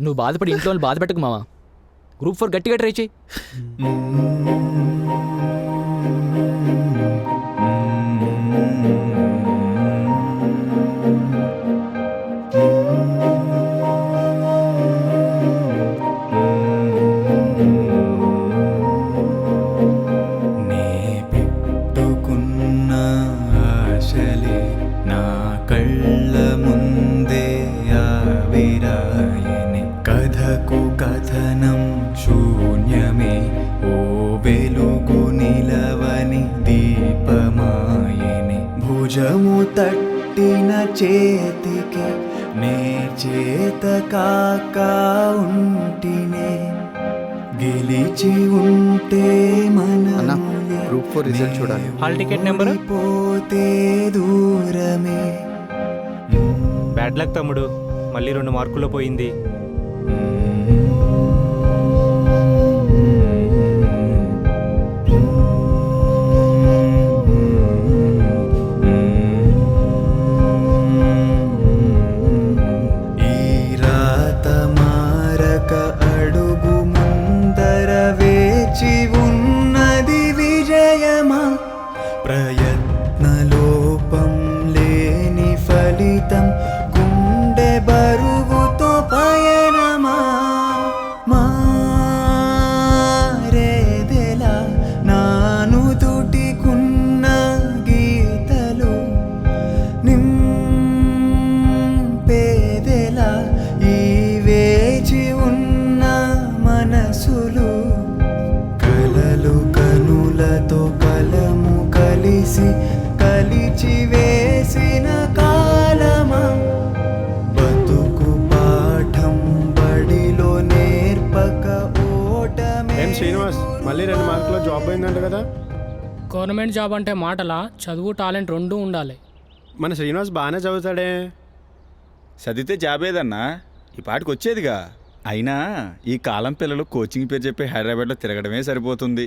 నువ్వు బాధపడి ఇంట్లో వాళ్ళు బాధ పెట్టకు మావా. గ్రూప్ 4 గట్టిగా ట్రై చేయి. కళ్ళ ముందే ఆవిరాయనే కథకు కథనం శూన్యమే ఓ వెలుగు నిలవని దీపమాయనే భుజము తట్టిన చేతికి నే చేత కాక ఉంటినే గెలిచి ఉంటే మన గ్రూప్ 4 రిజల్ట్ చూడాలి. హాల్ టికెట్ నెంబరు పోతే దూరమే బ్యాడ్ లక్ తమ్ముడు, మళ్ళీ 2 మార్కుల్లో పోయింది. ఈ రాత మారక అడుగు ముందర వేచి ఉన్నది విజయమా ప్రయత్నలోపం లేని ఫలితం గుండె బరువుతో పయనమా మారేదెలా నాను తుటికున్న గీతలు నింపేదెలా ఈ వేచి ఉన్న మనసులు కలలు కనులతో కలము కలిసి కలిచి వేసిన కాలమా బతుకు పాఠం బడిలో నేర్పక ఓటమే. ఏం శ్రీనివాస్, మళ్ళీ 2 మార్కుల్లో జాబ్ అయిందంట కదా? గవర్నమెంట్ జాబ్ అంటే మాటలా, చదువు టాలెంట్ రెండూ ఉండాలి. మన శ్రీనివాస్ బాగానే చదువుతాడే. చదివితే జాబ్ ఏదన్నా ఈ పాటికి వచ్చేదిగా. అయినా ఈ కాలం పిల్లలు కోచింగ్ పేరు చెప్పి హైదరాబాద్లో తిరగడమే సరిపోతుంది.